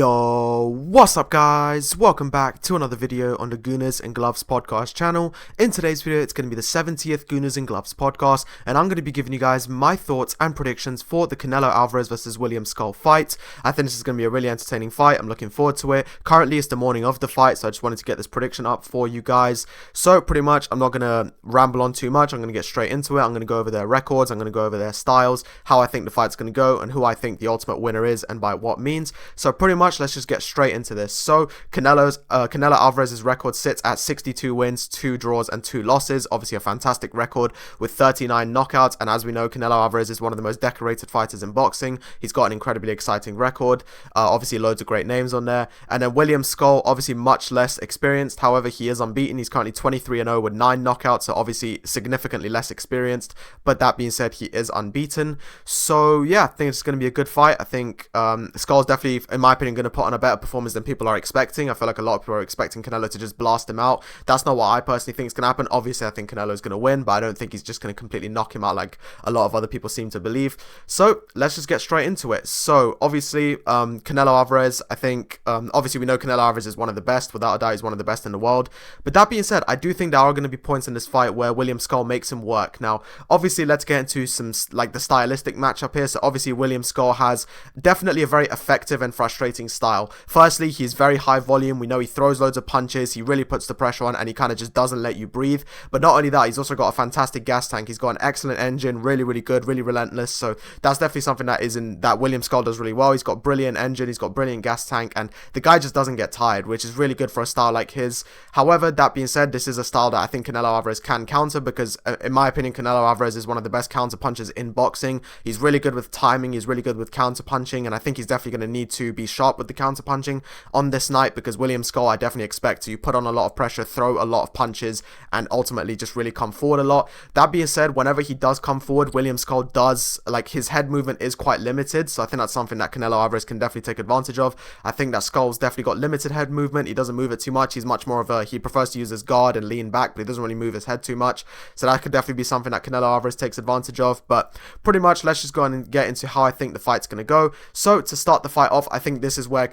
Yo, what's up guys? Welcome back to another video on the Gooners and Gloves Podcast channel. In today's video, it's going to be the 70th Gooners and Gloves Podcast, and I'm going to be giving you guys my thoughts and predictions for the Canelo Alvarez versus William Scull fight. I think this is going to be a really entertaining fight. I'm looking forward to it. Currently, it's the morning of the fight, so I just wanted to get this prediction up for you guys. So pretty much, I'm not going to ramble on too much. I'm going to get straight into it. I'm going to go over their records. I'm going to go over their styles, how I think the fight's going to go, and who I think the ultimate winner is, and by what means. So pretty much, let's just get straight into this. So Canelo Alvarez's record sits at 62 wins, 2 draws and 2 losses. Obviously a fantastic record with 39 knockouts, and as we know, Canelo Alvarez is one of the most decorated fighters in boxing. He's got an incredibly exciting record, obviously loads of great names on there. And then William Scull, obviously much less experienced, however he is unbeaten. He's currently 23-0 with 9 knockouts, so obviously significantly less experienced, but that being said, he is unbeaten. So yeah, I think it's going to be a good fight. I think Skull's definitely, in my opinion, going to put on a better performance than people are expecting. I feel like a lot of people are expecting Canelo to just blast him out. That's not what I personally think is going to happen. Obviously, I think Canelo is going to win, but I don't think he's just going to completely knock him out like a lot of other people seem to believe. So let's just get straight into it. So obviously, Canelo Alvarez, I think, obviously we know Canelo Alvarez is one of the best. Without a doubt, he's one of the best in the world. But that being said, I do think there are going to be points in this fight where William Scull makes him work. Now, obviously, let's get into some, like, the stylistic matchup here. So obviously, William Scull has definitely a very effective and frustrating style. Firstly, he's very high volume. We know he throws loads of punches. He really puts the pressure on, and he kind of just doesn't let you breathe. But not only that, he's also got a fantastic gas tank. He's got an excellent engine, really, really good, really relentless. So that's definitely something that William Scull does really well. He's got brilliant engine, he's got brilliant gas tank, and the guy just doesn't get tired, which is really good for a style like his. However, that being said, this is a style that I think Canelo Alvarez can counter because, in my opinion, Canelo Alvarez is one of the best counter punchers in boxing. He's really good with timing. He's really good with counter punching, and I think he's definitely going to need to be sharp with the counter punching on this night, because William Scull, I definitely expect to put on a lot of pressure, throw a lot of punches, and ultimately just really come forward a lot. That being said, whenever he does come forward, William Scull does, like, his head movement is quite limited, so I think that's something that Canelo Alvarez can definitely take advantage of. I think that Skull's definitely got limited head movement. He doesn't move it too much. He's much more of he prefers to use his guard and lean back, but he doesn't really move his head too much, so that could definitely be something that Canelo Alvarez takes advantage of. But pretty much, let's just go on and get into how I think the fight's going to go. So to start the fight off, I think this is where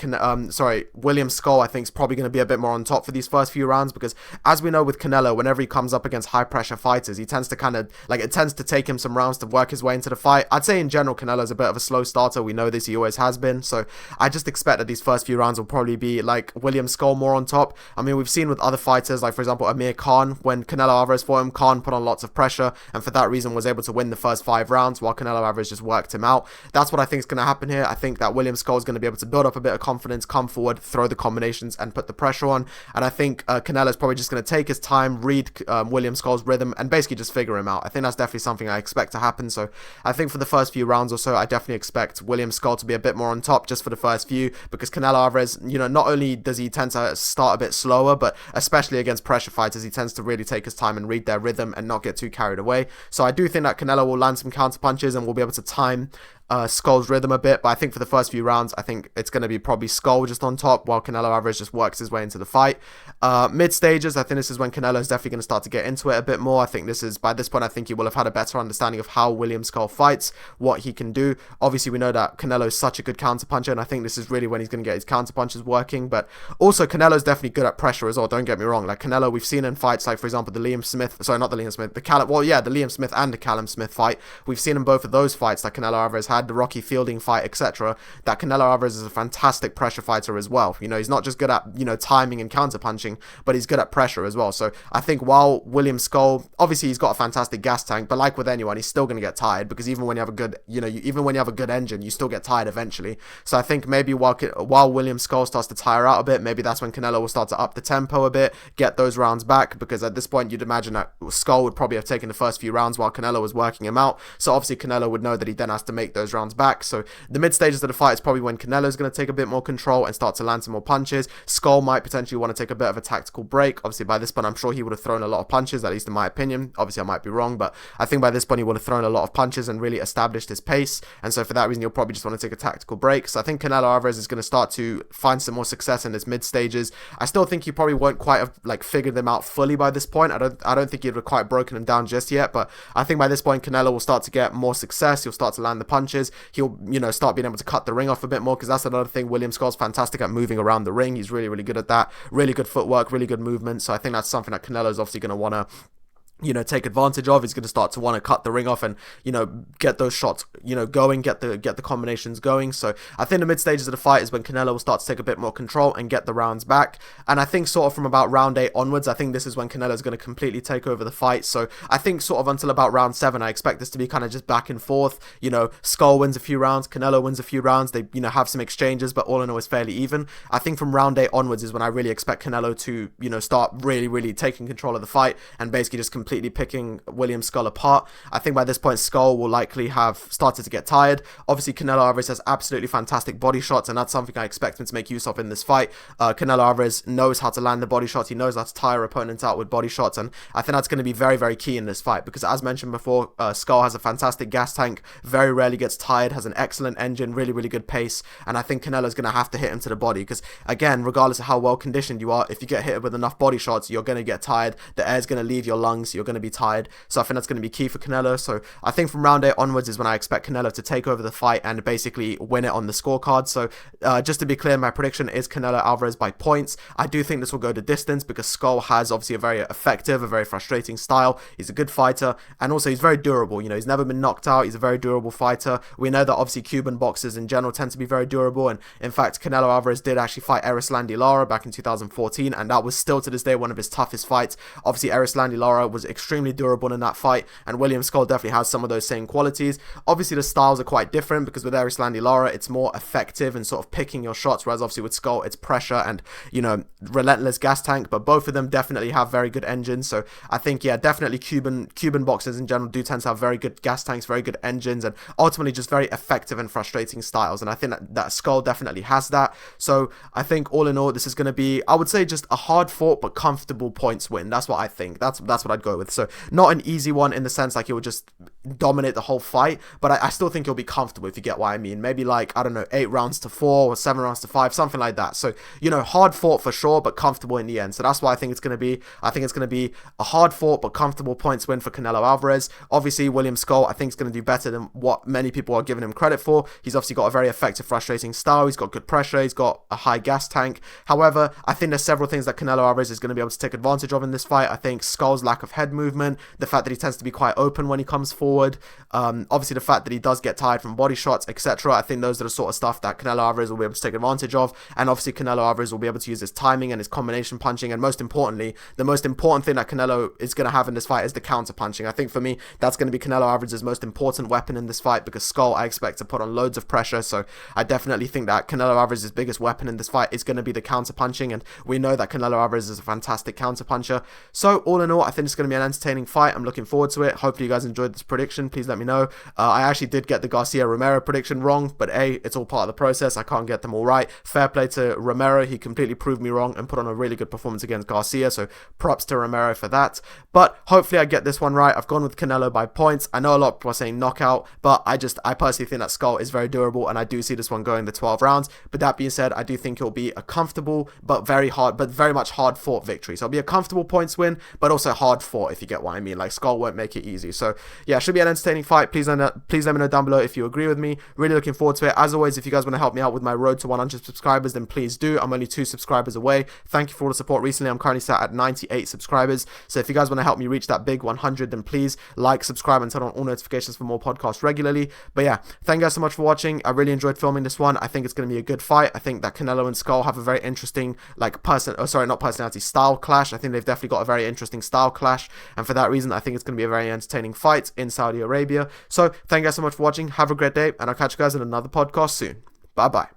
William Scull, I think, is probably going to be a bit more on top for these first few rounds, because as we know with Canelo, whenever he comes up against high pressure fighters, he tends to it tends to take him some rounds to work his way into the fight. I'd say in general, Canelo's a bit of a slow starter. We know this, he always has been, so I just expect that these first few rounds will probably be like William Scull more on top. I mean, we've seen with other fighters, like for example Amir Khan, when Canelo Alvarez fought him, Khan put on lots of pressure, and for that reason was able to win the first 5 rounds, while Canelo Alvarez just worked him out. That's what I think is going to happen here. I think that William Scull is going to be able to build up a bit of confidence, come forward, throw the combinations, and put the pressure on. And I think Canelo's probably just going to take his time, read William Scull's rhythm, and basically just figure him out. I think that's definitely something I expect to happen. So I think for the first few rounds or so, I definitely expect William Scull to be a bit more on top just for the first few, because Canelo Alvarez, not only does he tend to start a bit slower, but especially against pressure fighters, he tends to really take his time and read their rhythm and not get too carried away. So I do think that Canelo will land some counter punches and will be able to time Skull's rhythm a bit, but I think for the first few rounds, I think it's going to be probably Scull just on top, while Canelo Alvarez just works his way into the fight. Mid stages, I think this is when Canelo is definitely going to start to get into it a bit more. I think by this point, I think he will have had a better understanding of how William Scull fights, what he can do. Obviously, we know that Canelo is such a good counter puncher, and I think this is really when he's going to get his counter punches working. But also, Canelo's definitely good at pressure as well. Don't get me wrong. Like Canelo, we've seen in fights like, for example, the Liam Smith and the Callum Smith fight. We've seen in both of those fights that Canelo Alvarez had, the Rocky Fielding fight, etc., that Canelo Alvarez is a fantastic pressure fighter as well. He's not just good at, timing and counter punching, but he's good at pressure as well. So I think while William Scull, obviously he's got a fantastic gas tank, but like with anyone, he's still going to get tired, because even when you have a good, even when you have a good engine, you still get tired eventually. So I think maybe while William Scull starts to tire out a bit, maybe that's when Canelo will start to up the tempo a bit, get those rounds back, because at this point you'd imagine that Scull would probably have taken the first few rounds while Canelo was working him out. So obviously Canelo would know that he then has to make those rounds back. So the mid stages of the fight is probably when Canelo's going to take a bit more control and start to land some more punches. Scull might potentially want to take a bit of a tactical break. Obviously by this point, I'm sure he would have thrown a lot of punches, at least in my opinion. Obviously I might be wrong, but I think by this point he would have thrown a lot of punches and really established his pace. And so for that reason, you'll probably just want to take a tactical break. So I think Canelo Alvarez is going to start to find some more success in his mid stages. I still think he probably won't quite have figured them out fully by this point. I don't think he'd have quite broken them down just yet, but I think by this point Canelo will start to get more success. He'll start to land the punches. punches, he'll, start being able to cut the ring off a bit more, because that's another thing. William Scull's fantastic at moving around the ring. He's really, really good at that. Really good footwork, really good movement. So I think that's something that Canelo's obviously going to want to take advantage of. He's going to start to want to cut the ring off and, get those shots, going, get the combinations going. So I think the mid stages of the fight is when Canelo will start to take a bit more control and get the rounds back. And I think sort of from about round 8 onwards, I think this is when Canelo's going to completely take over the fight. So I think sort of until about round 7, I expect this to be kind of just back and forth. Scull wins a few rounds, Canelo wins a few rounds. They, have some exchanges, but all in all, it's fairly even. I think from round 8 onwards is when I really expect Canelo to, start really, really taking control of the fight and basically just completely picking William Scull apart. I think by this point, Scull will likely have started to get tired. Obviously, Canelo Alvarez has absolutely fantastic body shots, and that's something I expect him to make use of in this fight. Canelo Alvarez knows how to land the body shots. He knows how to tire opponents out with body shots, and I think that's going to be very, very key in this fight, because as mentioned before, Scull has a fantastic gas tank, very rarely gets tired, has an excellent engine, really, really good pace, and I think Canelo's going to have to hit him to the body, because again, regardless of how well conditioned you are, if you get hit with enough body shots, you're going to get tired. The air's going to leave your lungs. You're going to be tired. So I think that's going to be key for Canelo. So I think from round 8 onwards is when I expect Canelo to take over the fight and basically win it on the scorecard. So just to be clear, my prediction is Canelo Alvarez by points. I do think this will go to distance, because Scull has obviously a very effective, a very frustrating style. He's a good fighter, and also he's very durable. He's never been knocked out. He's a very durable fighter. We know that obviously Cuban boxers in general tend to be very durable, and in fact, Canelo Alvarez did actually fight Erislandy Lara back in 2014, and that was still to this day one of his toughest fights. Obviously, Erislandy Lara was extremely durable in that fight, and William Scull definitely has some of those same qualities. Obviously, the styles are quite different, because with Erislandy Lara, it's more effective and sort of picking your shots, whereas obviously with Scull, it's pressure and, relentless gas tank, but both of them definitely have very good engines. So I think, yeah, definitely Cuban boxers in general do tend to have very good gas tanks, very good engines, and ultimately just very effective and frustrating styles, and I think that Scull definitely has that. So I think all in all, this is going to be, I would say, just a hard fought but comfortable points win. That's what I think. That's what I'd go with. So not an easy one in the sense like it will just dominate the whole fight, but I still think you'll be comfortable, if you get what I mean. Maybe like, I don't know, 8 rounds to 4 or 7 rounds to 5, something like that. So, hard fought for sure, but comfortable in the end. So that's why I think it's going to be. I think it's going to be a hard fought but comfortable points win for Canelo Alvarez. Obviously, William Scull, I think, is going to do better than what many people are giving him credit for. He's obviously got a very effective, frustrating style. He's got good pressure. He's got a high gas tank. However, I think there's several things that Canelo Alvarez is going to be able to take advantage of in this fight. I think Skull's lack of head movement, the fact that he tends to be quite open when he comes forward, obviously the fact that he does get tired from body shots, etc. I think those are the sort of stuff that Canelo Alvarez will be able to take advantage of, and obviously Canelo Alvarez will be able to use his timing and his combination punching, and most importantly, the most important thing that Canelo is going to have in this fight is the counter punching. I think for me, that's going to be Canelo Alvarez's most important weapon in this fight, because Scull, I expect to put on loads of pressure, so I definitely think that Canelo Alvarez's biggest weapon in this fight is going to be the counter punching, and we know that Canelo Alvarez is a fantastic counter puncher. So all in all, I think it's going to be an entertaining fight. I'm looking forward to it. Hopefully you guys enjoyed this prediction. Please let me know. I actually did get the Garcia Romero prediction wrong, but it's all part of the process. I can't get them all right. Fair play to Romero. He completely proved me wrong and put on a really good performance against Garcia, so props to Romero for that. But hopefully I get this one right. I've gone with Canelo by points. I know a lot of people are saying knockout, but I personally think that Scull is very durable, and I do see this one going the 12 rounds. But that being said, I do think it'll be a comfortable but very much hard fought victory. So it'll be a comfortable points win, but also hard fought, if you get what I mean. Like, Scull won't make it easy. So yeah, it should be an entertaining fight. Please let me know down below if you agree with me. Really looking forward to it. As always, if you guys want to help me out with my road to 100 subscribers, then please do. I'm only 2 subscribers away. Thank you for all the support recently. I'm currently sat at 98 subscribers. So if you guys want to help me reach that big 100, then please like, subscribe, and turn on all notifications for more podcasts regularly. But yeah, thank you guys so much for watching. I really enjoyed filming this one. I think it's going to be a good fight. I think that Canelo and Scull have a very interesting style clash. I think they've definitely got a very interesting style clash, and for that reason, I think it's going to be a very entertaining fight in Saudi Arabia. So thank you guys so much for watching. Have a great day, and I'll catch you guys in another podcast soon. Bye bye.